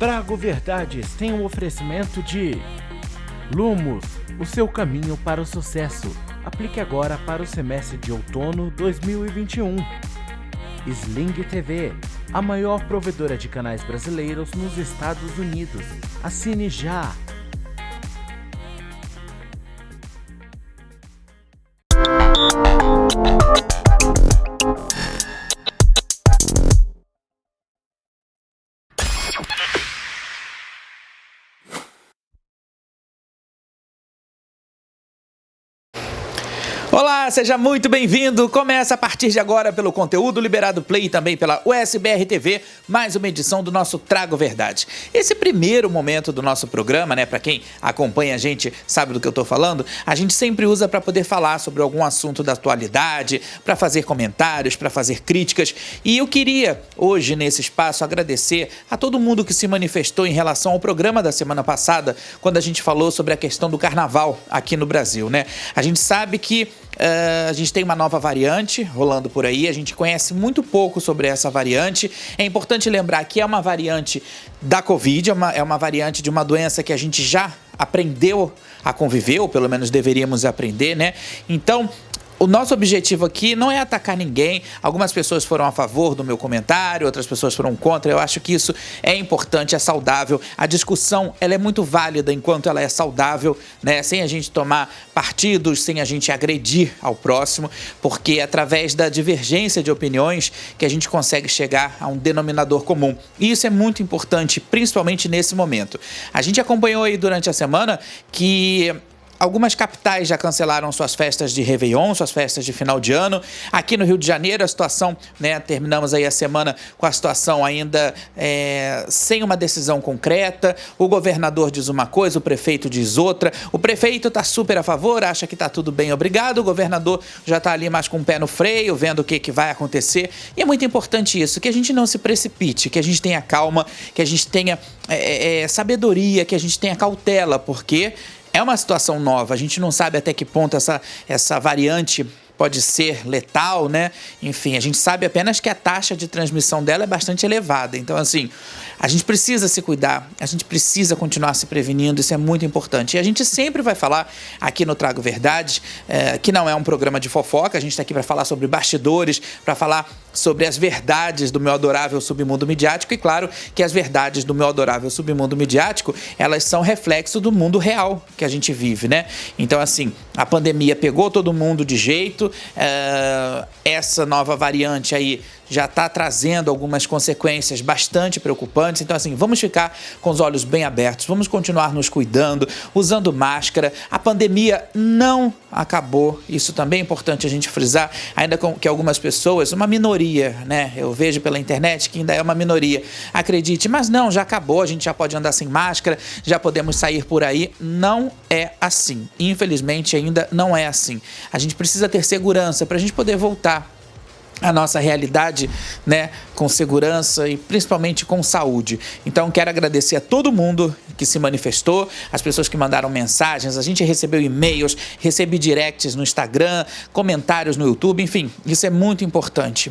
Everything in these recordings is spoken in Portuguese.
Trago Verdades tem um oferecimento de Lumos, o seu caminho para o sucesso. Aplique agora para o semestre de outono 2021. Sling TV, a maior provedora de canais brasileiros nos Estados Unidos. Assine já! Olá, seja muito bem-vindo. Começa a partir de agora pelo conteúdo Liberado Play e também pela USBR TV, mais uma edição do nosso Trago Verdade. Esse primeiro momento do nosso programa, né, para quem acompanha a gente sabe do que eu tô falando, a gente sempre usa para poder falar sobre algum assunto da atualidade, para fazer comentários, para fazer críticas. E eu queria hoje nesse espaço agradecer a todo mundo que se manifestou em relação ao programa da semana passada, quando a gente falou sobre a questão do carnaval aqui no Brasil, né? A gente sabe que a gente tem uma nova variante rolando por aí, a gente conhece muito pouco sobre essa variante. É importante lembrar que é uma variante da Covid, é uma variante de uma doença que a gente já aprendeu a conviver, ou pelo menos deveríamos aprender, né? Então, o nosso objetivo aqui não é atacar ninguém. Algumas pessoas foram a favor do meu comentário, outras pessoas foram contra. Eu acho que isso é importante, é saudável. A discussão, ela é muito válida enquanto ela é saudável, né? Sem a gente tomar partidos, sem a gente agredir ao próximo, porque é através da divergência de opiniões que a gente consegue chegar a um denominador comum. E isso é muito importante, principalmente nesse momento. A gente acompanhou aí durante a semana que algumas capitais já cancelaram suas festas de Réveillon, suas festas de final de ano. Aqui no Rio de Janeiro, a situação, né, terminamos aí a semana com a situação ainda sem uma decisão concreta. O governador diz uma coisa, o prefeito diz outra. O prefeito está super a favor, acha que está tudo bem, obrigado. O governador já está ali mais com o pé no freio, vendo o que vai acontecer. E é muito importante isso, que a gente não se precipite, que a gente tenha calma, que a gente tenha sabedoria, que a gente tenha cautela, porque é uma situação nova, a gente não sabe até que ponto essa variante pode ser letal, né? Enfim, a gente sabe apenas que a taxa de transmissão dela é bastante elevada. Então, assim, a gente precisa se cuidar, a gente precisa continuar se prevenindo, isso é muito importante. E a gente sempre vai falar aqui no Trago Verdade, que não é um programa de fofoca, a gente está aqui para falar sobre bastidores, para falar sobre as verdades do meu adorável submundo midiático. E claro que as verdades do meu adorável submundo midiático, elas são reflexo do mundo real que a gente vive, né? Então, assim, a pandemia pegou todo mundo de jeito, essa nova variante aí já está trazendo algumas consequências bastante preocupantes. Então, assim, vamos ficar com os olhos bem abertos, vamos continuar nos cuidando, usando máscara. A pandemia não acabou, isso também é importante a gente frisar, ainda que algumas pessoas, uma minoria, né? Eu vejo pela internet que ainda é uma minoria, acredite, mas não, já acabou, a gente já pode andar sem máscara, já podemos sair por aí. Não é assim, infelizmente ainda não é assim. A gente precisa ter segurança para a gente poder voltar a nossa realidade, né, com segurança e principalmente com saúde. Então, quero agradecer a todo mundo que se manifestou, as pessoas que mandaram mensagens, a gente recebeu e-mails, recebi directs no Instagram, comentários no YouTube, enfim, isso é muito importante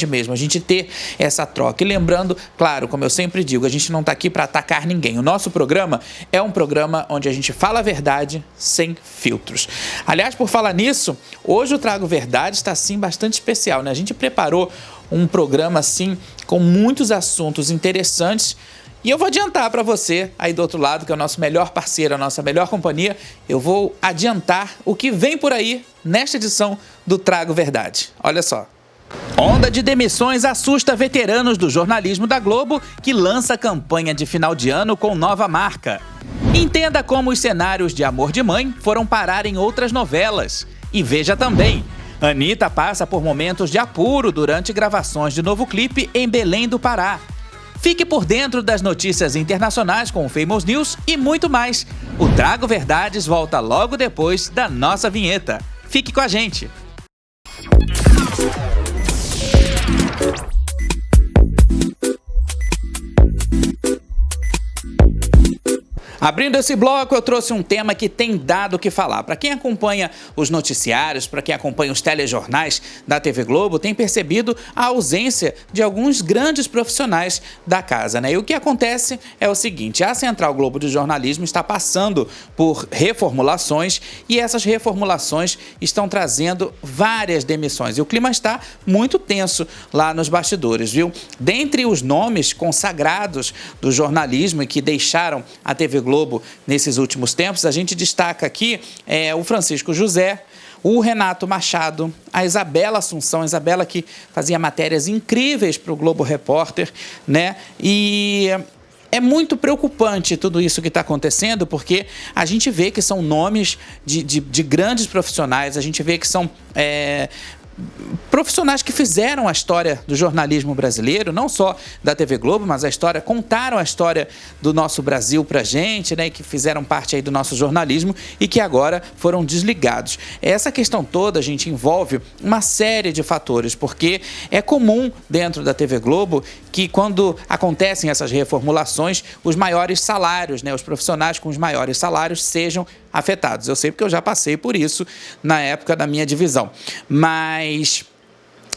mesmo, a gente ter essa troca. E lembrando, claro, como eu sempre digo, a gente não está aqui para atacar ninguém. O nosso programa é um programa onde a gente fala a verdade sem filtros. Aliás, por falar nisso, hoje o Trago Verdade está, assim, bastante especial, né? A gente preparou um programa, assim, com muitos assuntos interessantes. E eu vou adiantar para você, aí do outro lado, que é o nosso melhor parceiro, a nossa melhor companhia, eu vou adiantar o que vem por aí nesta edição do Trago Verdade. Olha só. Onda de demissões assusta veteranos do jornalismo da Globo, que lança campanha de final de ano com nova marca. Entenda como os cenários de Amor de Mãe foram parar em outras novelas. E veja também: Anitta passa por momentos de apuro durante gravações de novo clipe em Belém do Pará. Fique por dentro das notícias internacionais com o Famous News e muito mais. O Trago Verdades volta logo depois da nossa vinheta. Fique com a gente! Abrindo esse bloco, eu trouxe um tema que tem dado o que falar. Para quem acompanha os noticiários, para quem acompanha os telejornais da TV Globo, tem percebido a ausência de alguns grandes profissionais da casa, né? E o que acontece é o seguinte: a Central Globo de Jornalismo está passando por reformulações e essas reformulações estão trazendo várias demissões. E o clima está muito tenso lá nos bastidores, viu? Dentre os nomes consagrados do jornalismo e que deixaram a TV Globo nesses últimos tempos, a gente destaca aqui o Francisco José, o Renato Machado, a Isabela Assunção, Isabela que fazia matérias incríveis para o Globo Repórter, né? E é muito preocupante tudo isso que está acontecendo, porque a gente vê que são nomes de grandes profissionais, a gente vê que são profissionais que fizeram a história do jornalismo brasileiro, não só da TV Globo, mas contaram a história do nosso Brasil pra gente, né, que fizeram parte aí do nosso jornalismo e que agora foram desligados. Essa questão toda, gente, envolve uma série de fatores, porque é comum dentro da TV Globo que quando acontecem essas reformulações, os maiores salários, né, os profissionais com os maiores salários sejam afetados. Eu sei porque eu já passei por isso na época da minha divisão. Mas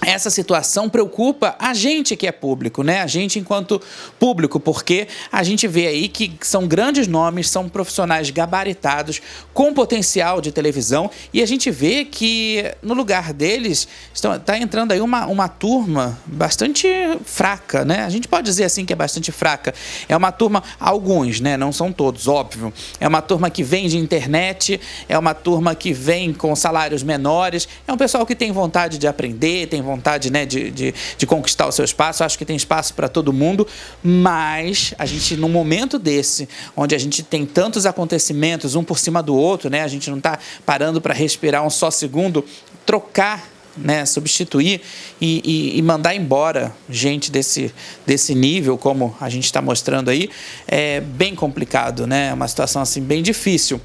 essa situação preocupa a gente que é público, né? A gente enquanto público, porque a gente vê aí que são grandes nomes, são profissionais gabaritados, com potencial de televisão, e a gente vê que no lugar deles está entrando aí uma turma bastante fraca, né? A gente pode dizer assim que é bastante fraca. É uma turma, alguns, né? Não são todos, óbvio. É uma turma que vem de internet, é uma turma que vem com salários menores, é um pessoal que tem vontade de aprender, tem vontade, né, de conquistar o seu espaço. Acho que tem espaço para todo mundo, mas a gente, num momento desse, onde a gente tem tantos acontecimentos, um por cima do outro, né, a gente não está parando para respirar um só segundo, trocar, né, substituir e mandar embora gente desse nível, como a gente está mostrando aí, é bem complicado, né, é uma situação assim bem difícil.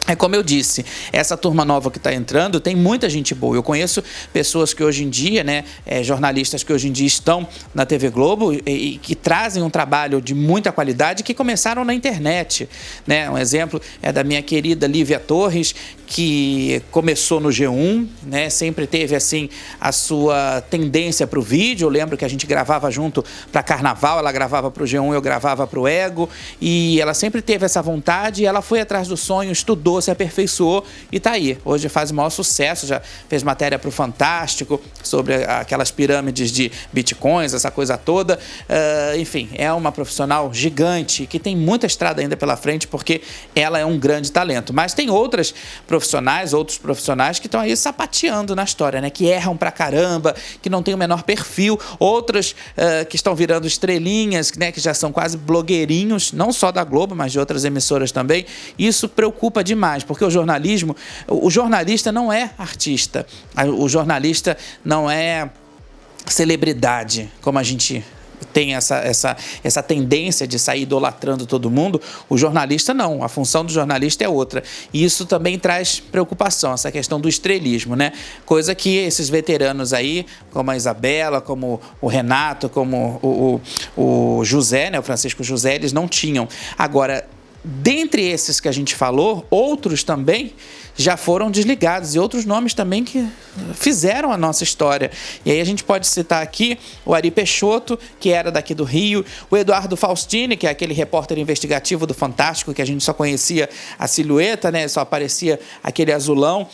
É como eu disse, essa turma nova que está entrando tem muita gente boa. Eu conheço pessoas que hoje em dia, né, jornalistas que hoje em dia estão na TV Globo e que trazem um trabalho de muita qualidade, que começaram na internet, né? Um exemplo é da minha querida Lívia Torres, que começou no G1, né? Sempre teve assim a sua tendência para o vídeo. Eu lembro que a gente gravava junto para Carnaval, ela gravava para o G1, eu gravava para o Ego, e ela sempre teve essa vontade, ela foi atrás do sonho, estudou, se aperfeiçoou e tá aí. Hoje faz o maior sucesso, já fez matéria para o Fantástico sobre aquelas pirâmides de bitcoins, essa coisa toda. Enfim, é uma profissional gigante que tem muita estrada ainda pela frente, porque ela é um grande talento. Mas tem outros profissionais que estão aí sapateando na história, né? Que erram pra caramba, que não tem o menor perfil. Outros que estão virando estrelinhas, né? Que já são quase blogueirinhos, não só da Globo, mas de outras emissoras também. Isso preocupa demais, porque o jornalista não é artista, o jornalista não é celebridade, como a gente tem essa tendência de sair idolatrando todo mundo. O jornalista não, a função do jornalista é outra. E isso também traz preocupação, essa questão do estrelismo, né? Coisa que esses veteranos aí, como a Isabela, como o Renato, como o José, né? O Francisco José, eles não tinham. Agora, dentre esses que a gente falou, outros também já foram desligados, e outros nomes também que fizeram a nossa história. E aí a gente pode citar aqui o Ari Peixoto, que era daqui do Rio, o Eduardo Faustini, que é aquele repórter investigativo do Fantástico, que a gente só conhecia a silhueta, né? Só aparecia aquele azulão,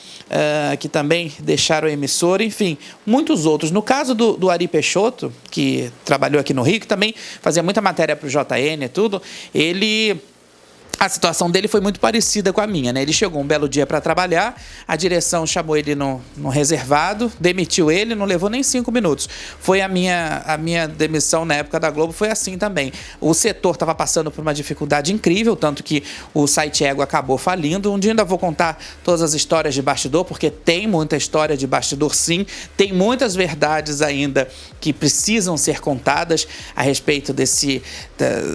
que também deixaram a emissora. Enfim, muitos outros. No caso do Ari Peixoto, que trabalhou aqui no Rio, que também fazia muita matéria para o JN e tudo, a situação dele foi muito parecida com a minha, né? Ele chegou um belo dia para trabalhar, a direção chamou ele no reservado, demitiu ele, não levou nem 5 minutos. Foi a minha demissão na época da Globo, foi assim também. O setor estava passando por uma dificuldade incrível, tanto que o site Ego acabou falindo. Um dia ainda vou contar todas as histórias de bastidor, porque tem muita história de bastidor, sim. Tem muitas verdades ainda que precisam ser contadas a respeito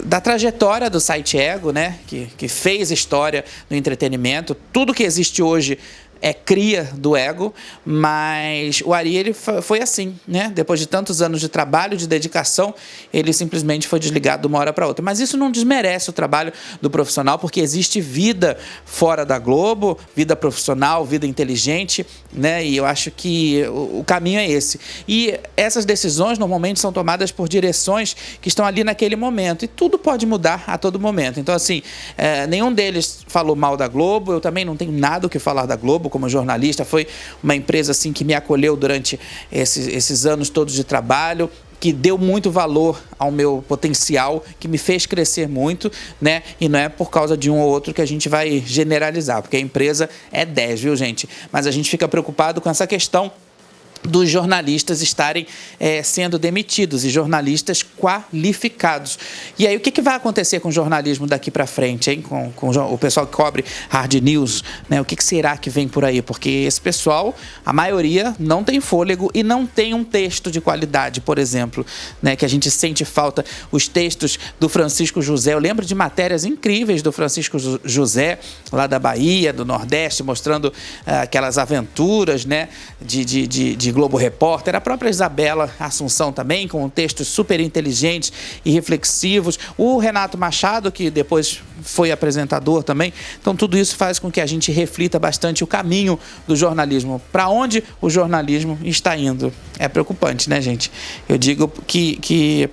da trajetória do site Ego, né? Que fez história no entretenimento. Tudo que existe hoje é cria do ego, mas o Ari ele foi assim, né? Depois de tantos anos de trabalho, de dedicação, ele simplesmente foi desligado de uma hora para outra. Mas isso não desmerece o trabalho do profissional, porque existe vida fora da Globo, vida profissional, vida inteligente, né? E eu acho que o caminho é esse. E essas decisões normalmente são tomadas por direções que estão ali naquele momento, e tudo pode mudar a todo momento. Então, assim, nenhum deles falou mal da Globo, eu também não tenho nada o que falar da Globo como jornalista. Foi uma empresa assim que me acolheu durante esses anos todos de trabalho, que deu muito valor ao meu potencial, que me fez crescer muito, né? E não é por causa de um ou outro que a gente vai generalizar, porque a empresa é 10, viu, gente? Mas a gente fica preocupado com essa questão dos jornalistas estarem sendo demitidos, e jornalistas qualificados. E aí, o que vai acontecer com o jornalismo daqui para frente, hein? Com o pessoal que cobre hard news, né? O que será que vem por aí? Porque esse pessoal, a maioria, não tem fôlego e não tem um texto de qualidade, por exemplo, né? Que a gente sente falta. Os textos do Francisco José, eu lembro de matérias incríveis do Francisco José, lá da Bahia, do Nordeste, mostrando aquelas aventuras, né? De Globo Repórter, a própria Isabela Assunção também, com textos super inteligentes e reflexivos, o Renato Machado, que depois foi apresentador também. Então tudo isso faz com que a gente reflita bastante o caminho do jornalismo, para onde o jornalismo está indo. É preocupante, né, gente? Eu digo que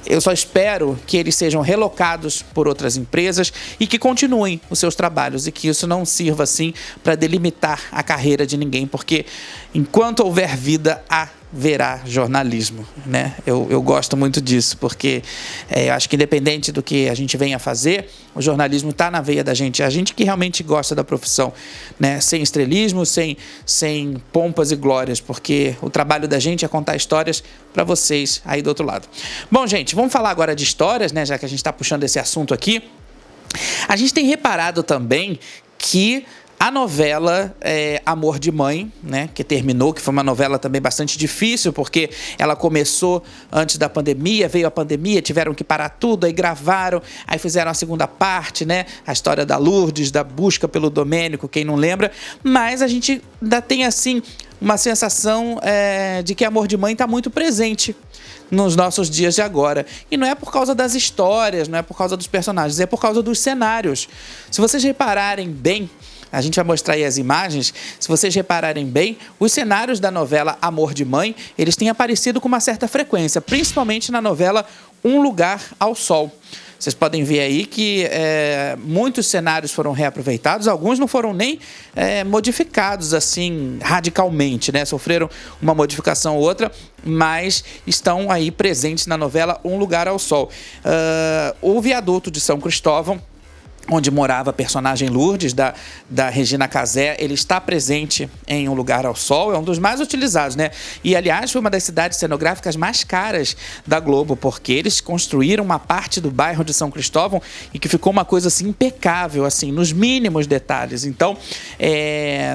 eu só espero que eles sejam relocados por outras empresas e que continuem os seus trabalhos, e que isso não sirva assim para delimitar a carreira de ninguém, porque enquanto houver vida, haverá jornalismo, né? Eu gosto muito disso, porque eu acho que independente do que a gente venha fazer, o jornalismo está na veia da gente, a gente que realmente gosta da profissão, né? Sem estrelismo, sem pompas e glórias, porque o trabalho da gente é contar histórias para vocês aí do outro lado. Bom, gente, vamos falar agora de histórias, né? Já que a gente está puxando esse assunto aqui. A gente tem reparado também que a novela Amor de Mãe, né, que terminou, que foi uma novela também bastante difícil, porque ela começou antes da pandemia, veio a pandemia, tiveram que parar tudo, aí gravaram, aí fizeram a segunda parte, né, a história da Lourdes, da busca pelo Domênico, quem não lembra, mas a gente ainda tem, assim, uma sensação de que Amor de Mãe está muito presente nos nossos dias de agora. E não é por causa das histórias, não é por causa dos personagens, é por causa dos cenários. Se vocês repararem bem, a gente vai mostrar aí as imagens, se vocês repararem bem, os cenários da novela Amor de Mãe, eles têm aparecido com uma certa frequência, principalmente na novela Um Lugar ao Sol. Vocês podem ver aí que muitos cenários foram reaproveitados, alguns não foram nem modificados assim radicalmente, né? Sofreram uma modificação ou outra, mas estão aí presentes na novela Um Lugar ao Sol. O viaduto de São Cristóvão, onde morava a personagem Lourdes, da Regina Casé, ele está presente em Um Lugar ao Sol, é um dos mais utilizados, né? E, aliás, foi uma das cidades cenográficas mais caras da Globo, porque eles construíram uma parte do bairro de São Cristóvão e que ficou uma coisa, assim, impecável, assim, nos mínimos detalhes. Então,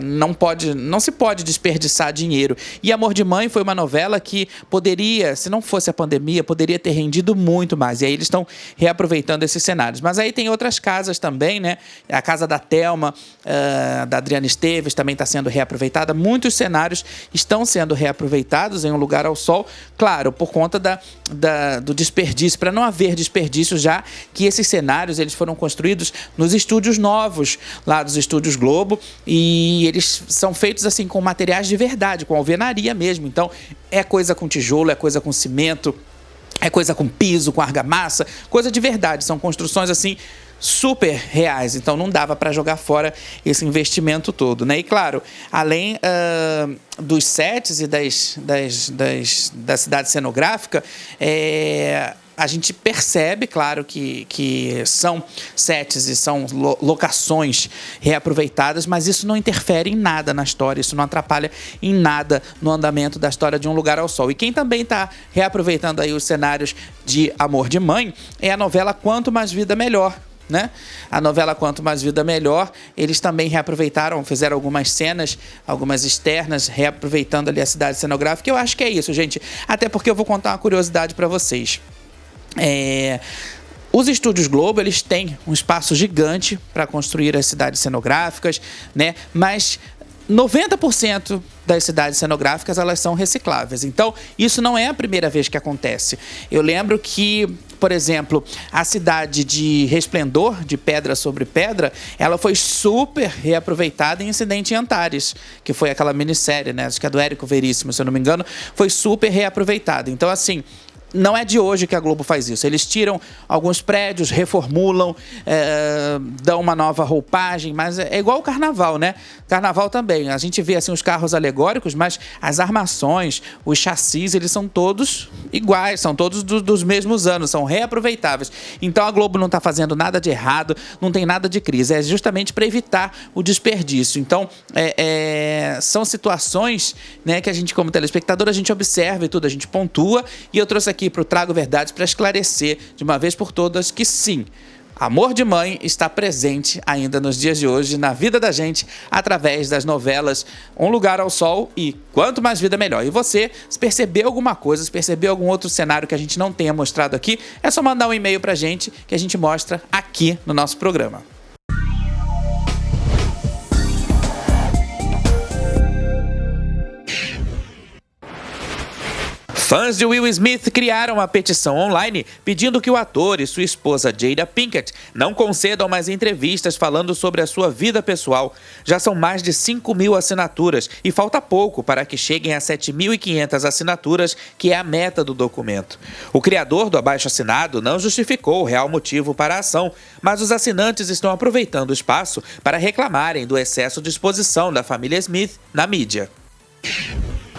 não se pode desperdiçar dinheiro. E Amor de Mãe foi uma novela que poderia, se não fosse a pandemia, poderia ter rendido muito mais. E aí eles estão reaproveitando esses cenários. Mas aí tem outras casas também, né? A casa da Thelma, da Adriana Esteves, também está sendo reaproveitada. Muitos cenários estão sendo reaproveitados em Um Lugar ao Sol, claro, por conta do desperdício, para não haver desperdício, já que esses cenários eles foram construídos nos estúdios novos, lá dos Estúdios Globo, e eles são feitos assim com materiais de verdade, com alvenaria mesmo. Então, é coisa com tijolo, é coisa com cimento, é coisa com piso, com argamassa, coisa de verdade. São construções assim super reais, então não dava para jogar fora esse investimento todo, né? E claro, além dos sets e da cidade cenográfica, a gente percebe, claro, que são sets e são locações reaproveitadas, mas isso não interfere em nada na história, isso não atrapalha em nada no andamento da história de Um Lugar ao Sol. E quem também está reaproveitando aí os cenários de Amor de Mãe é a novela Quanto Mais Vida Melhor, né? A novela Quanto Mais Vida Melhor, eles também reaproveitaram, fizeram algumas cenas, algumas externas, reaproveitando ali a cidade cenográfica. Eu acho que é isso, gente. Até porque eu vou contar uma curiosidade para vocês. Os Estúdios Globo, eles têm um espaço gigante para construir as cidades cenográficas, né? Mas 90% das cidades cenográficas elas são recicláveis. Então, isso não é a primeira vez que acontece. Eu lembro que, por exemplo, a cidade de Resplendor, de Pedra sobre Pedra, ela foi super reaproveitada em Incidente em Antares, que foi aquela minissérie, né? Acho que é do Érico Veríssimo, se eu não me engano, foi super reaproveitada. Então, assim, não é de hoje que a Globo faz isso. Eles tiram alguns prédios, reformulam, dão uma nova roupagem, mas é igual o carnaval, né? Carnaval também. A gente vê assim os carros alegóricos, mas as armações, os chassis, eles são todos iguais, são todos dos mesmos anos, são reaproveitáveis. Então a Globo não está fazendo nada de errado, não tem nada de crise. É justamente para evitar o desperdício. Então, são situações, né, que a gente, como telespectador, a gente observa e tudo, a gente pontua. E eu trouxe aqui para o Trago Verdades para esclarecer de uma vez por todas que sim, amor de mãe está presente ainda nos dias de hoje na vida da gente através das novelas Um Lugar ao Sol e Quanto Mais Vida Melhor. E você, se percebeu alguma coisa, se percebeu algum outro cenário que a gente não tenha mostrado aqui, é só mandar um e-mail para a gente que a gente mostra aqui no nosso programa. Fãs de Will Smith criaram uma petição online pedindo que o ator e sua esposa Jada Pinkett não concedam mais entrevistas falando sobre a sua vida pessoal. Já são mais de 5.000 assinaturas e falta pouco para que cheguem a 7.500 assinaturas, que é a meta do documento. O criador do abaixo-assinado não justificou o real motivo para a ação, mas os assinantes estão aproveitando o espaço para reclamarem do excesso de exposição da família Smith na mídia.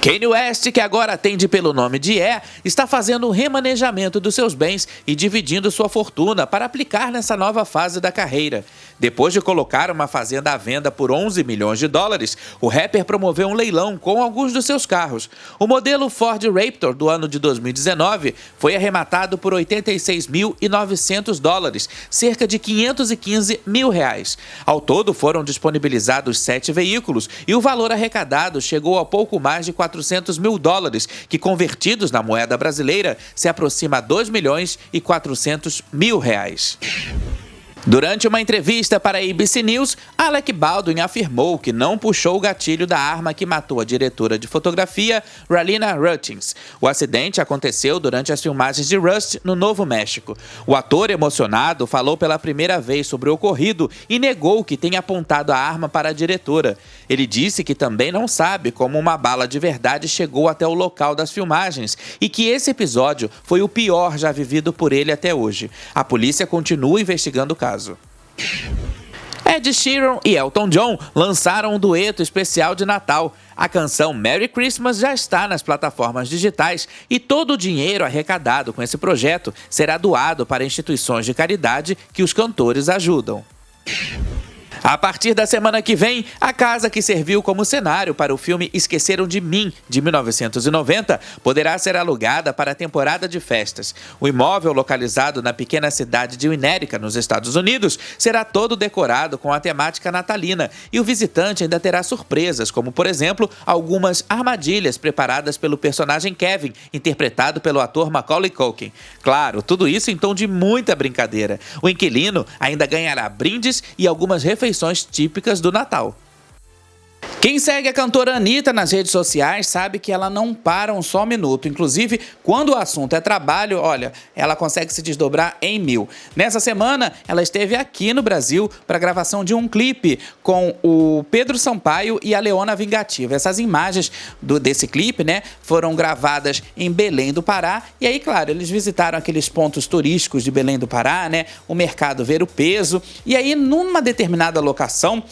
Kanye West, que agora atende pelo nome de está fazendo um remanejamento dos seus bens e dividindo sua fortuna para aplicar nessa nova fase da carreira. Depois de colocar uma fazenda à venda por 11 milhões de dólares, o rapper promoveu um leilão com alguns dos seus carros. O modelo Ford Raptor do ano de 2019 foi arrematado por 86.900 dólares, cerca de 515 mil reais. Ao todo foram disponibilizados 7 veículos e o valor arrecadado chegou a pouco mais de 400 mil dólares, que convertidos na moeda brasileira se aproxima a 2 milhões e 400 mil reais. Durante uma entrevista para a ABC News, Alec Baldwin afirmou que não puxou o gatilho da arma que matou a diretora de fotografia, Ralina Hutchins. O acidente aconteceu durante as filmagens de Rust, no Novo México. O ator, emocionado, falou pela primeira vez sobre o ocorrido e negou que tenha apontado a arma para a diretora. Ele disse que também não sabe como uma bala de verdade chegou até o local das filmagens e que esse episódio foi o pior já vivido por ele até hoje. A polícia continua investigando o caso. Ed Sheeran e Elton John lançaram um dueto especial de Natal. A canção Merry Christmas já está nas plataformas digitais e todo o dinheiro arrecadado com esse projeto será doado para instituições de caridade que os cantores ajudam. A partir da semana que vem, a casa que serviu como cenário para o filme Esqueceram de Mim, de 1990, poderá ser alugada para a temporada de festas. O imóvel, localizado na pequena cidade de Winnetka, nos Estados Unidos, será todo decorado com a temática natalina e o visitante ainda terá surpresas, como, por exemplo, algumas armadilhas preparadas pelo personagem Kevin, interpretado pelo ator Macaulay Culkin. Claro, tudo isso em tom de muita brincadeira. O inquilino ainda ganhará brindes e algumas refeições típicas do Natal. Quem segue a cantora Anitta nas redes sociais sabe que ela não para um só minuto. Inclusive, quando o assunto é trabalho, olha, ela consegue se desdobrar em 1000. Nessa semana, ela esteve aqui no Brasil para a gravação de um clipe com o Pedro Sampaio e a Leona Vingativa. Essas imagens desse clipe, né, foram gravadas em Belém do Pará. E aí, claro, eles visitaram aqueles pontos turísticos de Belém do Pará, né, o mercado Ver o Peso. E aí, numa determinada locação,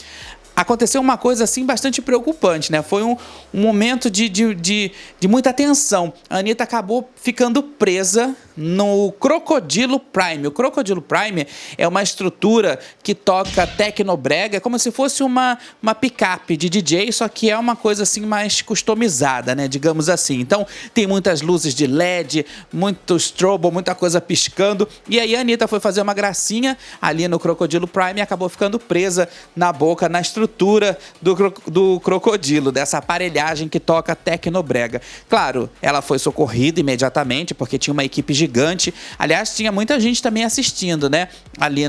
aconteceu uma coisa assim bastante preocupante, né? Foi um momento de muita tensão. A Anitta acabou ficando presa no Crocodilo Prime. O Crocodilo Prime é uma estrutura que toca tecnobrega, como se fosse uma picape de DJ, só que é uma coisa assim mais customizada, né? Digamos assim. Então tem muitas luzes de LED, muito strobo, muita coisa piscando. E aí a Anitta foi fazer uma gracinha ali no Crocodilo Prime e acabou ficando presa na boca, na estrutura estrutura do crocodilo, dessa aparelhagem que toca tecnobrega. Claro, ela foi socorrida imediatamente, porque tinha uma equipe gigante. Aliás, tinha muita gente também assistindo, né? Ali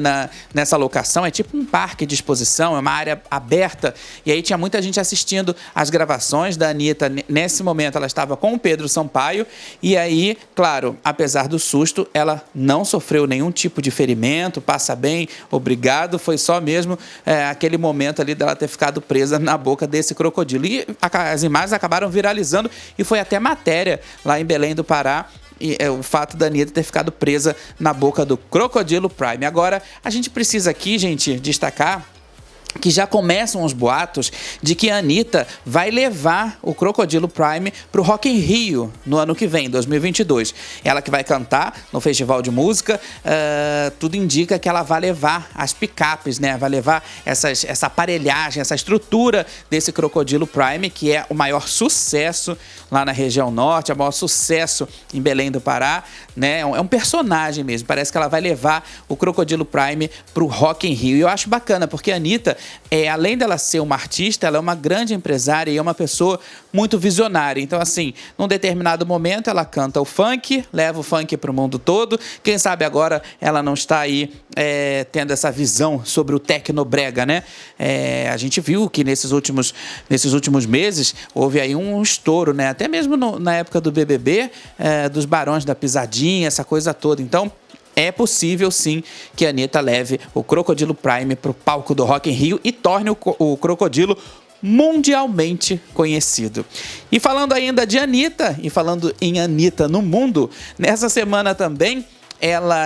nessa locação, é tipo um parque de exposição, é uma área aberta, e aí tinha muita gente assistindo as gravações da Anitta. Nesse momento ela estava com o Pedro Sampaio, e aí, claro, apesar do susto, ela não sofreu nenhum tipo de ferimento, passa bem, obrigado, foi só mesmo aquele momento ali dela ter ficado presa na boca desse crocodilo. E as imagens acabaram viralizando, e foi até matéria lá em Belém do Pará, o fato da Anitta ter ficado presa na boca do Crocodilo Prime. Agora, a gente precisa aqui, gente, destacar que já começam os boatos de que a Anitta vai levar o Crocodilo Prime para o Rock in Rio no ano que vem, 2022. Ela que vai cantar no Festival de Música, tudo indica que ela vai levar as picapes, né? Vai levar essa aparelhagem, essa estrutura desse Crocodilo Prime, que é o maior sucesso lá na região norte, é o maior sucesso em Belém do Pará, né? É um personagem mesmo, parece que ela vai levar o Crocodilo Prime para o Rock in Rio. E eu acho bacana, porque a Anitta, além dela ser uma artista, ela é uma grande empresária e é uma pessoa muito visionária. Então, assim, num determinado momento ela canta o funk, leva o funk para o mundo todo. Quem sabe agora ela não está aí tendo essa visão sobre o tecnobrega, né? A gente viu que nesses últimos meses houve aí um estouro, né? Até mesmo na época do BBB, dos Barões da Pisadinha, essa coisa toda. Então, é possível, sim, que a Anitta leve o Crocodilo Prime para o palco do Rock in Rio e torne o Crocodilo mundialmente conhecido. E falando ainda de Anitta, e falando em Anitta no mundo, nessa semana também,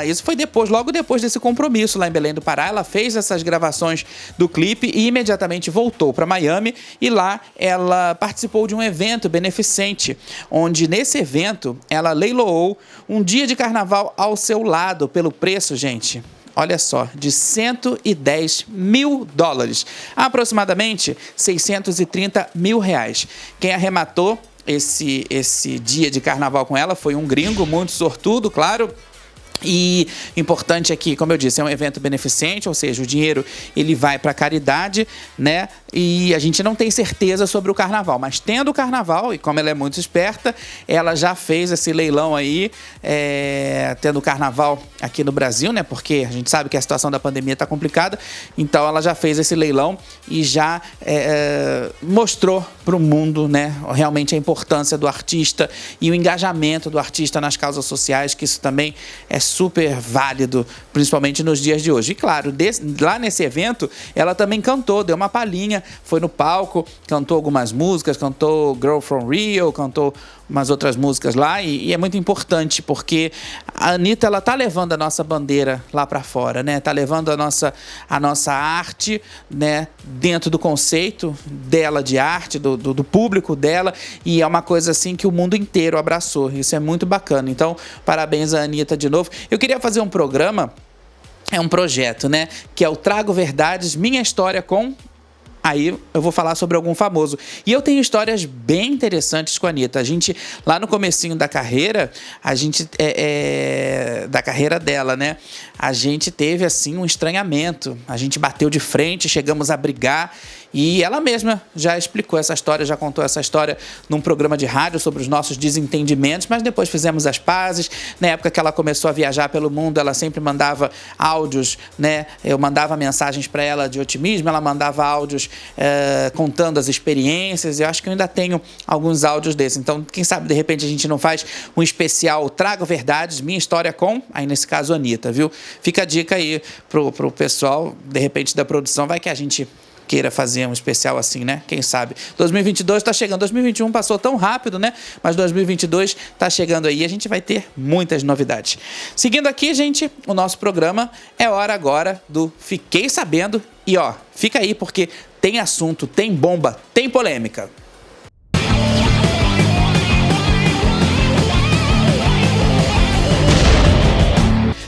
isso foi logo depois desse compromisso lá em Belém do Pará, ela fez essas gravações do clipe e imediatamente voltou para Miami, e lá ela participou de um evento beneficente, onde nesse evento ela leiloou um dia de carnaval ao seu lado pelo preço, gente, olha só, de $110 mil, aproximadamente R$630 mil. Quem arrematou esse dia de carnaval com ela foi um gringo muito sortudo, claro. E importante aqui, como eu disse, é um evento beneficente, ou seja, o dinheiro ele vai para caridade, né? E a gente não tem certeza sobre o carnaval, mas tendo o carnaval, e como ela é muito esperta, ela já fez esse leilão aí, tendo o carnaval aqui no Brasil, né? Porque a gente sabe que a situação da pandemia está complicada, então ela já fez esse leilão e já mostrou para o mundo, né, realmente a importância do artista e o engajamento do artista nas causas sociais, que isso também é super válido, principalmente nos dias de hoje. E claro, lá nesse evento, ela também cantou, deu uma palhinha, foi no palco, cantou algumas músicas, cantou Girl From Rio, cantou umas outras músicas lá, e é muito importante, porque a Anitta, ela tá levando a nossa bandeira lá para fora, né? Tá levando a nossa arte, né, dentro do conceito dela de arte, do público dela, e é uma coisa assim que o mundo inteiro abraçou. Isso é muito bacana. Então, parabéns à Anitta de novo. Eu queria fazer um programa, um projeto, né, que é o Trago Verdades, Minha História com... Aí eu vou falar sobre algum famoso. E eu tenho histórias bem interessantes com a Anitta. A gente, lá no comecinho da carreira, da carreira dela, né? A gente teve, assim, um estranhamento. A gente bateu de frente, chegamos a brigar. E ela mesma já explicou essa história, já contou essa história num programa de rádio sobre os nossos desentendimentos, mas depois fizemos as pazes. Na época que ela começou a viajar pelo mundo, ela sempre mandava áudios, né? Eu mandava mensagens para ela de otimismo, ela mandava áudios contando as experiências. Eu acho que eu ainda tenho alguns áudios desses. Então, quem sabe, de repente, a gente não faz um especial Trago Verdades, Minha História com, aí nesse caso, a Anitta, viu? Fica a dica aí pro pessoal, de repente, da produção, vai que a gente queira fazer um especial assim, né? Quem sabe? 2022 tá chegando. 2021 passou tão rápido, né? Mas 2022 tá chegando aí e a gente vai ter muitas novidades. Seguindo aqui, gente, o nosso programa, é hora agora do Fiquei Sabendo. E ó, fica aí porque tem assunto, tem bomba, tem polêmica.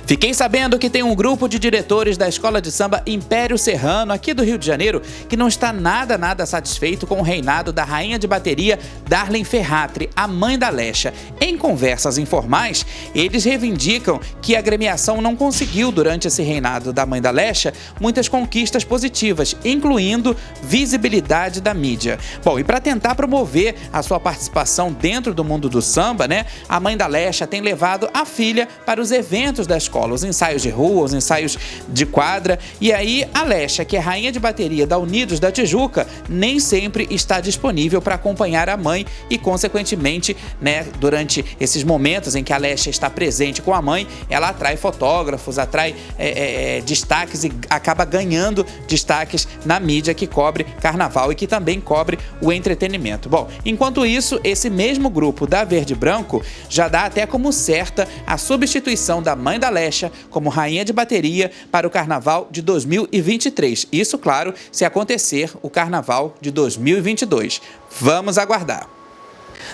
Fiquei sabendo que tem um grupo de diretores da escola de samba Império Serrano, aqui do Rio de Janeiro, que não está nada satisfeito com o reinado da rainha de bateria Darlene Ferratre, a mãe da Lecha. Em conversas informais, eles reivindicam que a agremiação não conseguiu, durante esse reinado da mãe da Lecha, muitas conquistas positivas, incluindo visibilidade da mídia. Bom, e para tentar promover a sua participação dentro do mundo do samba, né, a mãe da Lecha tem levado a filha para os eventos da escola, os ensaios de rua, os ensaios de quadra, e aí a Lecha, que é rainha de bateria da Unidos da Tijuca, nem sempre está disponível para acompanhar a mãe e, consequentemente, né, durante esses momentos em que a Lecha está presente com a mãe, ela atrai fotógrafos, atrai destaques e acaba ganhando destaques na mídia que cobre carnaval e que também cobre o entretenimento. Bom, enquanto isso, esse mesmo grupo da Verde e Branco já dá até como certa a substituição da mãe da Lecha como rainha de bateria para o carnaval de 2023. Isso, claro, se acontecer o carnaval de 2022. Vamos aguardar.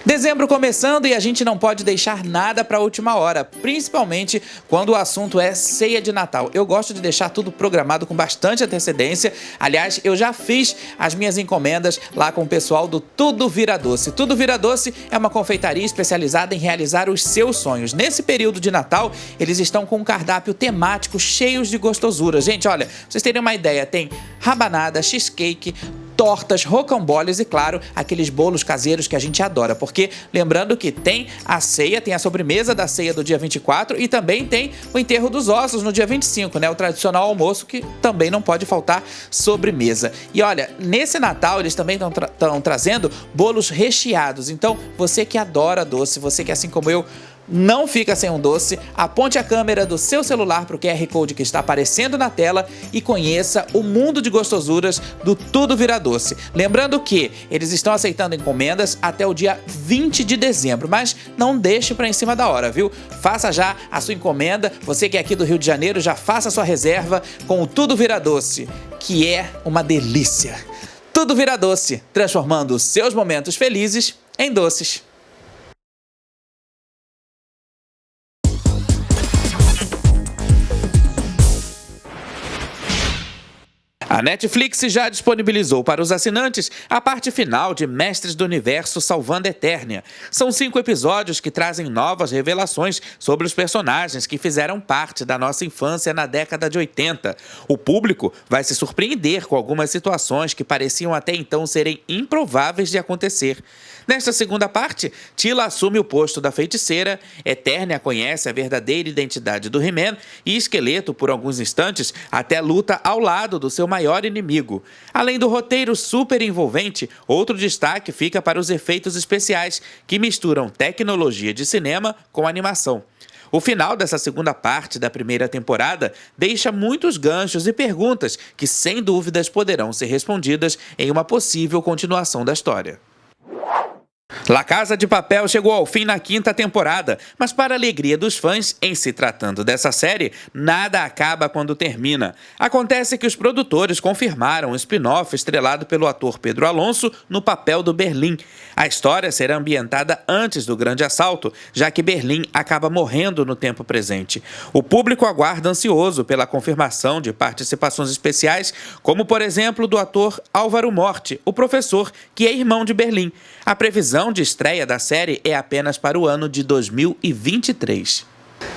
Dezembro começando e a gente não pode deixar nada para a última hora, principalmente quando o assunto é ceia de Natal. Eu gosto de deixar tudo programado com bastante antecedência. Aliás, eu já fiz as minhas encomendas lá com o pessoal do Tudo Vira Doce. Tudo Vira Doce é uma confeitaria especializada em realizar os seus sonhos. Nesse período de Natal, eles estão com um cardápio temático cheios de gostosura. Gente, olha, pra vocês terem uma ideia, tem rabanada, cheesecake, tortas, rocamboles e, claro, aqueles bolos caseiros que a gente adora, porque lembrando que tem a ceia, tem a sobremesa da ceia do dia 24 e também tem o enterro dos ossos no dia 25, né? O tradicional almoço que também não pode faltar sobremesa. E olha, nesse Natal eles também estão trazendo bolos recheados, então você que adora doce, você que assim como eu não fica sem um doce, aponte a câmera do seu celular para o QR Code que está aparecendo na tela e conheça o mundo de gostosuras do Tudo Vira Doce. Lembrando que eles estão aceitando encomendas até o dia 20 de dezembro, mas não deixe para em cima da hora, viu? Faça já a sua encomenda, você que é aqui do Rio de Janeiro, já faça a sua reserva com o Tudo Vira Doce, que é uma delícia. Tudo Vira Doce, transformando os seus momentos felizes em doces. A Netflix já disponibilizou para os assinantes a parte final de Mestres do Universo Salvando Eternia. São 5 episódios que trazem novas revelações sobre os personagens que fizeram parte da nossa infância na década de 80. O público vai se surpreender com algumas situações que pareciam até então serem improváveis de acontecer. Nesta segunda parte, Teela assume o posto da feiticeira, Eternia conhece a verdadeira identidade do He-Man e Esqueleto, por alguns instantes, até luta ao lado do seu maior inimigo. Além do roteiro super envolvente, outro destaque fica para os efeitos especiais, que misturam tecnologia de cinema com animação. O final dessa segunda parte da primeira temporada deixa muitos ganchos e perguntas que, sem dúvidas, poderão ser respondidas em uma possível continuação da história. La Casa de Papel chegou ao fim na 5ª temporada, mas para a alegria dos fãs, em se tratando dessa série, nada acaba quando termina. Acontece que os produtores confirmaram um spin-off estrelado pelo ator Pedro Alonso no papel do Berlim. A história será ambientada antes do grande assalto, já que Berlim acaba morrendo no tempo presente. O público aguarda ansioso pela confirmação de participações especiais, como por exemplo do ator Álvaro Morte, o professor que é irmão de Berlim. A previsão de estreia da série é apenas para o ano de 2023.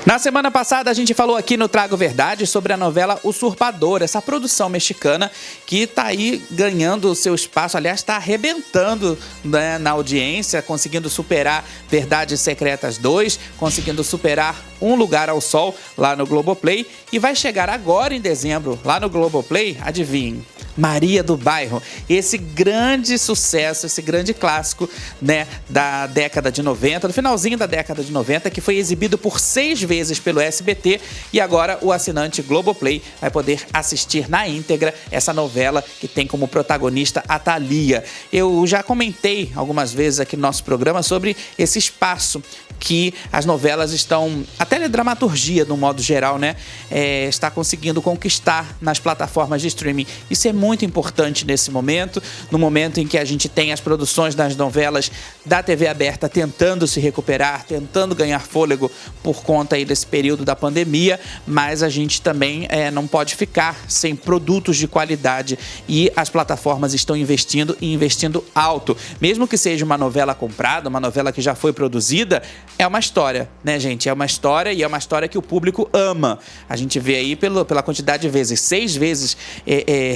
Na semana passada a gente falou aqui no Trago Verdade sobre a novela Usurpador, essa produção mexicana que está aí ganhando o seu espaço, aliás, está arrebentando, né, na audiência, conseguindo superar Verdades Secretas 2, conseguindo superar Um Lugar ao Sol lá no Globoplay e vai chegar agora em dezembro lá no Globoplay, adivinhem, Maria do Bairro, esse grande sucesso, esse grande clássico, né, da década de 90, do finalzinho da década de 90, que foi exibido por 6 vezes pelo SBT e agora o assinante Globoplay vai poder assistir na íntegra essa novela que tem como protagonista a Thalia. Eu já comentei algumas vezes aqui no nosso programa sobre esse espaço que as novelas estão, a teledramaturgia no modo geral, né, está conseguindo conquistar nas plataformas de streaming. Isso é muito importante nesse momento, no momento em que a gente tem as produções das novelas da TV aberta tentando se recuperar, tentando ganhar fôlego por conta aí desse período da pandemia, mas a gente também não pode ficar sem produtos de qualidade, e as plataformas estão investindo e investindo alto. Mesmo que seja uma novela comprada, uma novela que já foi produzida, é uma história, né, gente? É uma história, e é uma história que o público ama. A gente vê aí pela quantidade de vezes, 6 vezes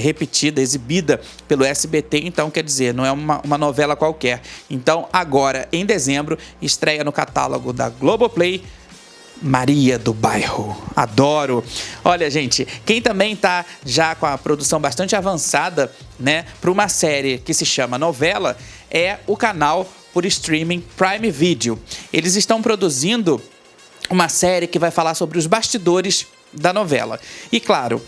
repetida, exibida pelo SBT, então quer dizer, não é uma novela qualquer. Então agora, em dezembro, estreia no catálogo da Globoplay, Maria do Bairro. Adoro! Olha, gente, quem também tá já com a produção bastante avançada, né, para uma série que se chama Novela, é o canal por streaming Prime Video. Eles estão produzindo uma série que vai falar sobre os bastidores da novela. E claro,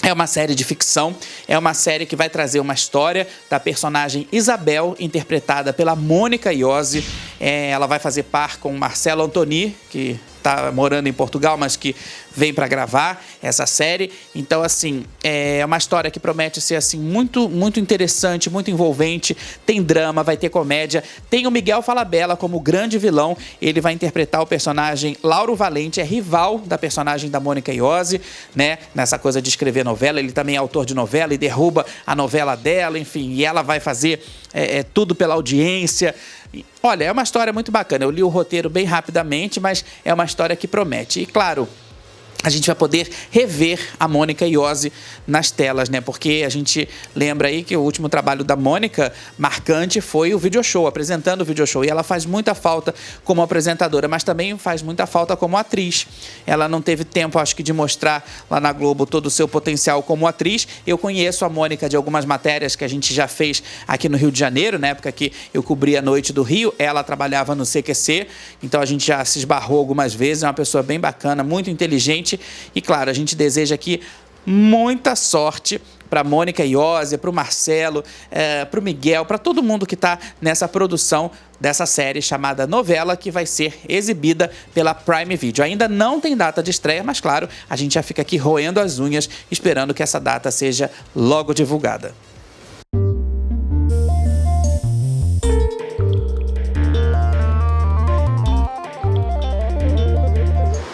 é uma série de ficção, é uma série que vai trazer uma história da personagem Isabel, interpretada pela Mônica Iose. Ela vai fazer par com Marcelo Antoni, que está morando em Portugal, mas que vem para gravar essa série. Então, assim, é uma história que promete ser assim muito, muito interessante, muito envolvente. Tem drama, vai ter comédia. Tem o Miguel Falabella como grande vilão. Ele vai interpretar o personagem Lauro Valente, é rival da personagem da Mônica Iose, né? Nessa coisa de escrever novela. Ele também é autor de novela e derruba a novela dela, enfim. E ela vai fazer tudo pela audiência. Olha, é uma história muito bacana. Eu li o roteiro bem rapidamente, mas é uma história que promete. E claro, a gente vai poder rever a Mônica Iose nas telas, né? Porque a gente lembra aí que o último trabalho da Mônica marcante foi o video show, apresentando o video show. E ela faz muita falta como apresentadora, mas também faz muita falta como atriz. Ela não teve tempo, acho que, de mostrar lá na Globo todo o seu potencial como atriz. Eu conheço a Mônica de algumas matérias que a gente já fez aqui no Rio de Janeiro, na época que eu cobria a Noite do Rio. Ela trabalhava no CQC, então a gente já se esbarrou algumas vezes. É uma pessoa bem bacana, muito inteligente. E claro, a gente deseja aqui muita sorte para Mônica Iose, para o Marcelo, para o Miguel, para todo mundo que está nessa produção dessa série chamada Novela, que vai ser exibida pela Prime Video. Ainda não tem data de estreia, mas claro, a gente já fica aqui roendo as unhas, esperando que essa data seja logo divulgada.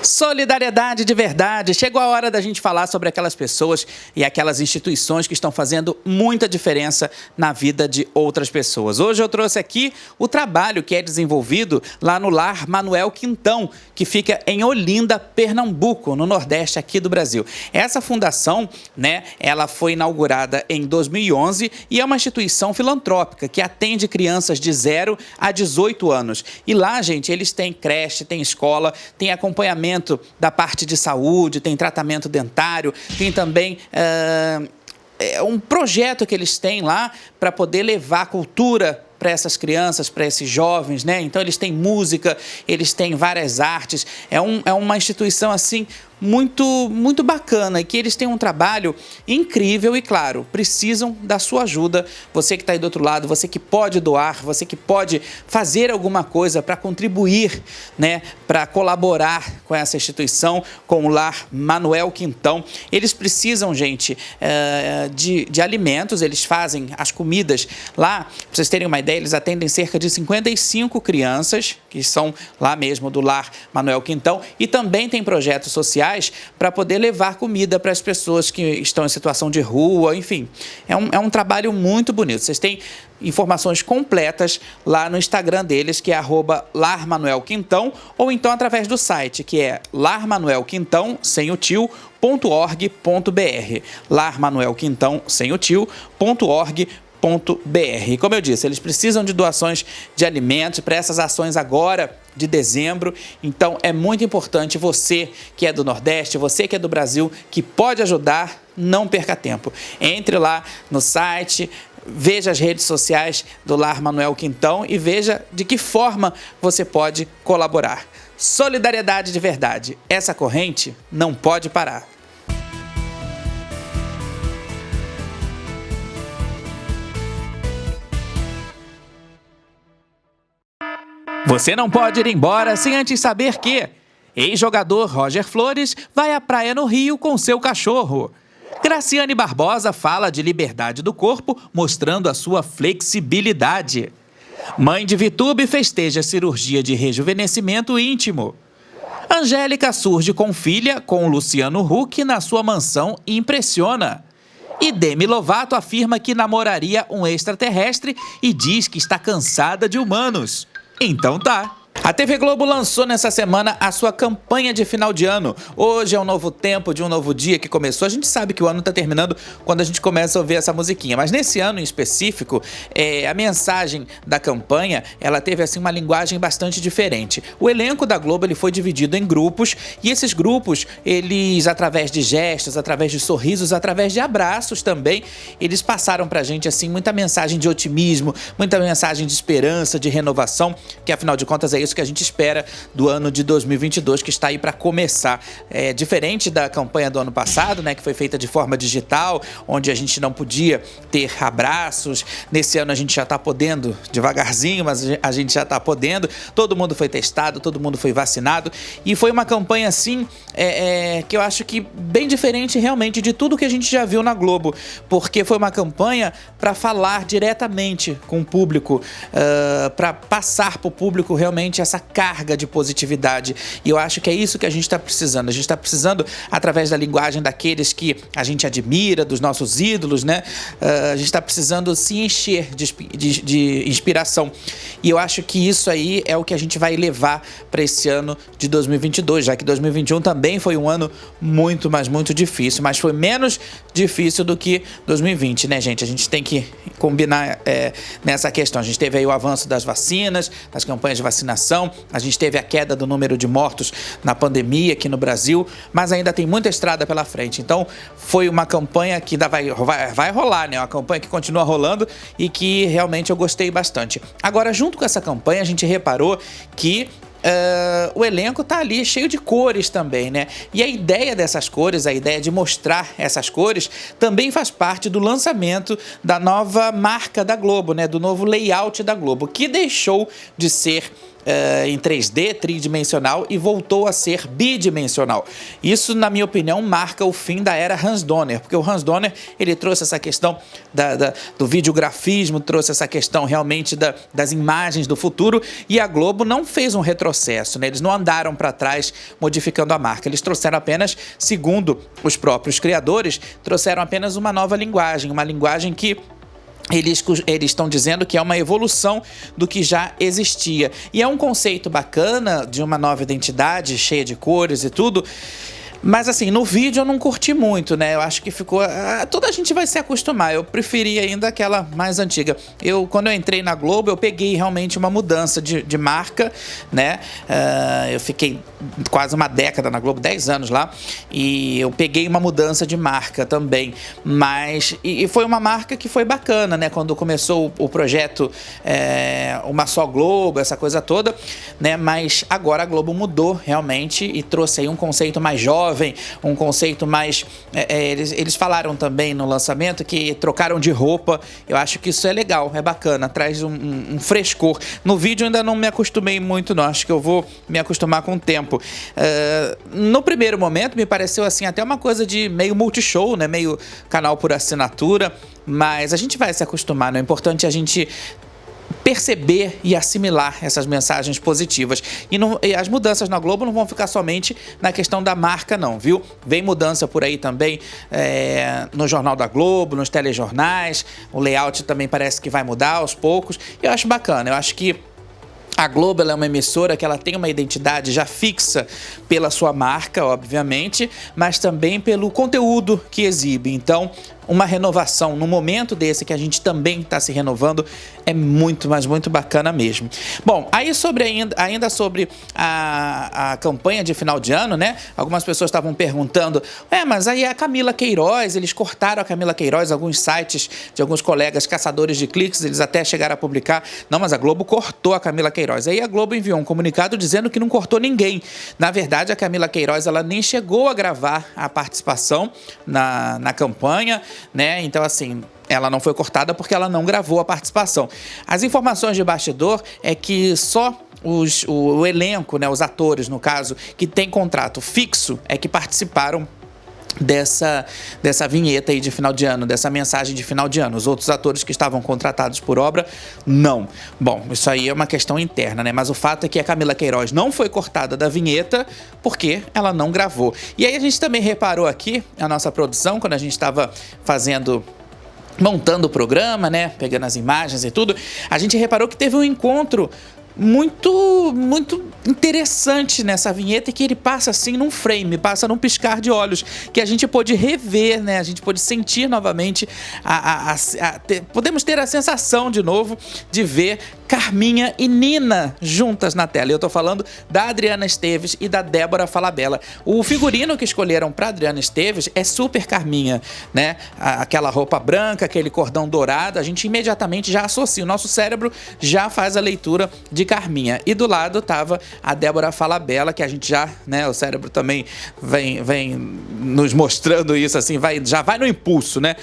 Solidariedade de verdade. Chegou a hora da gente falar sobre aquelas pessoas e aquelas instituições que estão fazendo muita diferença na vida de outras pessoas. Hoje eu trouxe aqui o trabalho que é desenvolvido lá no Lar Manuel Quintão, que fica em Olinda, Pernambuco, no Nordeste aqui do Brasil. Essa fundação, né, ela foi inaugurada em 2011 e é uma instituição filantrópica que atende crianças de 0 a 18 anos. E lá, gente, eles têm creche, têm escola, têm acompanhamento da parte de saúde, tem tratamento dentário, tem também um projeto que eles têm lá para poder levar cultura para essas crianças, para esses jovens, né? Então eles têm música, eles têm várias artes, é uma instituição assim muito, muito bacana e que eles têm um trabalho incrível e, claro, precisam da sua ajuda. Você que está aí do outro lado, você que pode doar, você que pode fazer alguma coisa para contribuir, né, para colaborar com essa instituição, com o Lar Manuel Quintão. Eles precisam, gente, de alimentos, eles fazem as comidas lá. Para vocês terem uma ideia, eles atendem cerca de 55 crianças, que são lá mesmo do Lar Manuel Quintão, e também tem projetos sociais para poder levar comida para as pessoas que estão em situação de rua, enfim. É um trabalho muito bonito. Vocês têm informações completas lá no Instagram deles, que é @larmanuelquintão, ou então através do site, que é larmanuelquintão, sem o tio, .org.br. larmanuelquintão, sem o tio.org.br. E como eu disse, eles precisam de doações de alimentos para essas ações agora de dezembro. Então é muito importante, você que é do Nordeste, você que é do Brasil, que pode ajudar, não perca tempo. Entre lá no site, veja as redes sociais do Lar Manuel Quintão e veja de que forma você pode colaborar. Solidariedade de verdade. Essa corrente não pode parar. Você não pode ir embora sem antes saber que ex-jogador Roger Flores vai à praia no Rio com seu cachorro. Graciane Barbosa fala de liberdade do corpo, mostrando a sua flexibilidade. Mãe de Vitube festeja cirurgia de rejuvenescimento íntimo. Angélica surge com filha com Luciano Huck na sua mansão e impressiona. E Demi Lovato afirma que namoraria um extraterrestre e diz que está cansada de humanos. Então tá. A TV Globo lançou nessa semana a sua campanha de final de ano. Hoje é um novo tempo de um novo dia que começou. A gente sabe que o ano está terminando quando a gente começa a ouvir essa musiquinha. Mas nesse ano em específico, a mensagem da campanha, ela teve assim uma linguagem bastante diferente. O elenco da Globo ele foi dividido em grupos e esses grupos, eles através de gestos, através de sorrisos, através de abraços também, eles passaram pra gente assim muita mensagem de otimismo, muita mensagem de esperança, de renovação, que afinal de contas é isso que a gente espera do ano de 2022 que está aí para começar. Diferente da campanha do ano passado, né, que foi feita de forma digital, onde a gente não podia ter abraços. Nesse ano a gente já está podendo, devagarzinho, mas a gente já está podendo. Todo mundo foi testado, todo mundo foi vacinado e foi uma campanha assim que eu acho que bem diferente realmente de tudo que a gente já viu na Globo, porque foi uma campanha para falar diretamente com o público, para passar para o público realmente essa carga de positividade. E eu acho que é isso que a gente está precisando. A gente está precisando, através da linguagem daqueles que a gente admira, dos nossos ídolos, né? A gente está precisando se encher de inspiração. E eu acho que isso aí é o que a gente vai levar para esse ano de 2022, já que 2021 também foi um ano muito, mas muito difícil, mas foi menos difícil do que 2020, né, gente? A gente tem que combinar nessa questão. A gente teve aí o avanço das vacinas, das campanhas de vacinação, a gente teve a queda do número de mortos na pandemia aqui no Brasil, mas ainda tem muita estrada pela frente. Então, foi uma campanha que ainda vai rolar, né? Uma campanha que continua rolando e que realmente eu gostei bastante. Agora, junto com essa campanha, a gente reparou que o elenco tá ali cheio de cores também, né? E a ideia dessas cores, a ideia de mostrar essas cores, também faz parte do lançamento da nova marca da Globo, né? Do novo layout da Globo, que deixou de ser em 3D, tridimensional, e voltou a ser bidimensional. Isso, na minha opinião, marca o fim da era Hans Donner, porque o Hans Donner, ele trouxe essa questão do videografismo, trouxe essa questão realmente das imagens do futuro, e a Globo não fez um retrocesso, né? Eles não andaram para trás modificando a marca, eles trouxeram apenas, segundo os próprios criadores, trouxeram apenas uma nova linguagem, uma linguagem que eles estão dizendo que é uma evolução do que já existia. E é um conceito bacana de uma nova identidade, cheia de cores e tudo. Mas assim, no vídeo eu não curti muito, né? Eu acho que ficou... toda a gente vai se acostumar. Eu preferi ainda aquela mais antiga. Quando eu entrei na Globo, eu peguei realmente uma mudança de marca, né? Eu fiquei quase uma década na Globo, 10 anos lá. E eu peguei uma mudança de marca também. Mas... E foi uma marca que foi bacana, né? Quando começou o projeto Uma Só Globo, essa coisa toda, né? Mas agora a Globo mudou realmente e trouxe aí um conceito mais jovem, um conceito mais... eles falaram também no lançamento que trocaram de roupa. Eu acho que isso é legal, é bacana, traz um frescor. No vídeo ainda não me acostumei muito, não. Acho que eu vou me acostumar com o tempo. No primeiro momento me pareceu assim até uma coisa de meio multishow, né? Meio canal por assinatura, mas a gente vai se acostumar, né? O importante é a gente perceber e assimilar essas mensagens positivas. E as mudanças na Globo não vão ficar somente na questão da marca, não, viu? Vem mudança por aí também no Jornal da Globo, nos telejornais. O layout também parece que vai mudar aos poucos. Eu acho bacana, eu acho que a Globo ela é uma emissora que ela tem uma identidade já fixa pela sua marca, obviamente, mas também pelo conteúdo que exibe. Então, uma renovação no momento desse que a gente também está se renovando é muito, mas muito bacana mesmo. Bom, aí ainda sobre a campanha de final de ano, né? Algumas pessoas estavam perguntando, mas aí a Camila Queiroz, eles cortaram a Camila Queiroz, alguns sites de alguns colegas caçadores de cliques, eles até chegaram a publicar, não, mas a Globo cortou a Camila Queiroz. Aí a Globo enviou um comunicado dizendo que não cortou ninguém. Na verdade, a Camila Queiroz, ela nem chegou a gravar a participação na campanha, né? Então, assim, ela não foi cortada porque ela não gravou a participação. As informações de bastidor é que só o elenco, né, os atores, no caso, que tem contrato fixo, é que participaram dessa vinheta aí de final de ano, dessa mensagem de final de ano. Os outros atores que estavam contratados por obra, não. Bom, isso aí é uma questão interna, né? Mas o fato é que a Camila Queiroz não foi cortada da vinheta porque ela não gravou. E aí a gente também reparou aqui, a nossa produção, quando a gente estava montando o programa, né? Pegando as imagens e tudo, a gente reparou que teve um encontro muito interessante nessa vinheta, que ele passa assim num frame, passa num piscar de olhos, que a gente pôde rever, né? A gente pôde sentir novamente, podemos ter a sensação de novo de ver Carminha e Nina juntas na tela. Eu tô falando da Adriana Esteves e da Débora Falabella. O figurino que escolheram pra Adriana Esteves é super Carminha, né? Aquela roupa branca, aquele cordão dourado, a gente imediatamente já associa, o nosso cérebro já faz a leitura de Carminha. E do lado tava a Débora Falabella, que a gente já, né, o cérebro também vem nos mostrando isso, assim, já vai no impulso, né?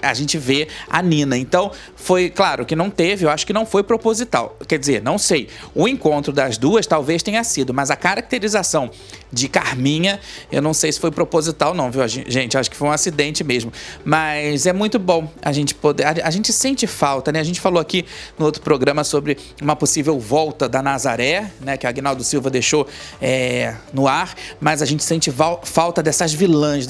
A gente vê a Nina. Então, foi claro que não teve, eu acho que não foi proposital. Quer dizer, não sei. O encontro das duas talvez tenha sido, mas a caracterização de Carminha, eu não sei se foi proposital não, viu, gente? Acho que foi um acidente mesmo. Mas é muito bom a gente poder... A gente sente falta, né? A gente falou aqui no outro programa sobre uma possível volta da Nazaré, né? Que a Aguinaldo Silva deixou no ar, mas a gente sente falta dessas vilãs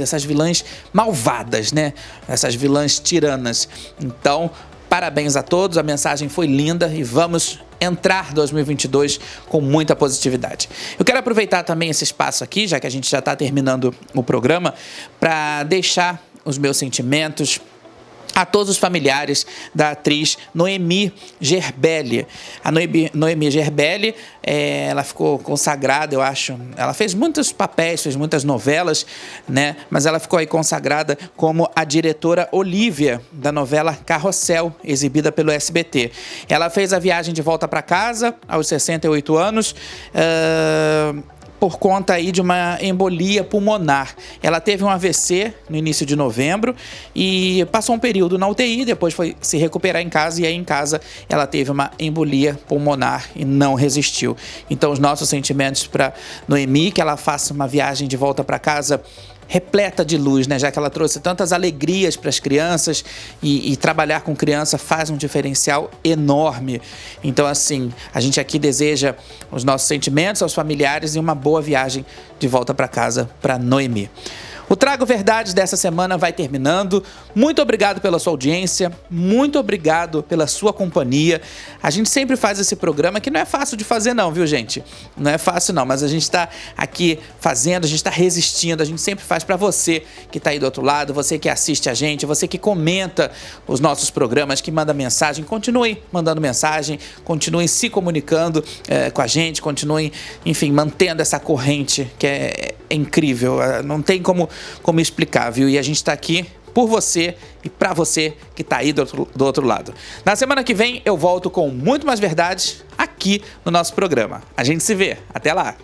malvadas, né? Essas vilãs tiranas. Então, parabéns a todos, a mensagem foi linda e vamos entrar 2022 com muita positividade. Eu quero aproveitar também esse espaço aqui, já que a gente já está terminando o programa, para deixar os meus sentimentos a todos os familiares da atriz Noemi Gerbelli. A Noemi Gerbelli, ela ficou consagrada, eu acho. Ela fez muitos papéis, fez muitas novelas, né? Mas ela ficou aí consagrada como a diretora Olívia, da novela Carrossel, exibida pelo SBT. Ela fez A Viagem de Volta para Casa, aos 68 anos, por conta aí de uma embolia pulmonar. Ela teve um AVC no início de novembro e passou um período na UTI, depois foi se recuperar em casa e aí em casa ela teve uma embolia pulmonar e não resistiu. Então os nossos sentimentos para Noemi, que ela faça uma viagem de volta para casa repleta de luz, né? Já que ela trouxe tantas alegrias para as crianças e trabalhar com criança faz um diferencial enorme. Então, assim, a gente aqui deseja os nossos sentimentos aos familiares e uma boa viagem de volta para casa para Noemi. O Trago Verdades dessa semana vai terminando. Muito obrigado pela sua audiência, muito obrigado pela sua companhia. A gente sempre faz esse programa que não é fácil de fazer não, viu, gente? Não é fácil não, mas a gente está aqui fazendo, a gente está resistindo, a gente sempre faz para você que está aí do outro lado, você que assiste a gente, você que comenta os nossos programas, que manda mensagem. Continue mandando mensagem, continuem se comunicando com a gente, continuem, enfim, mantendo essa corrente que é incrível, não tem como explicar, viu? E a gente está aqui por você e para você que está aí do outro lado. Na semana que vem eu volto com muito mais verdades aqui no nosso programa. A gente se vê. Até lá!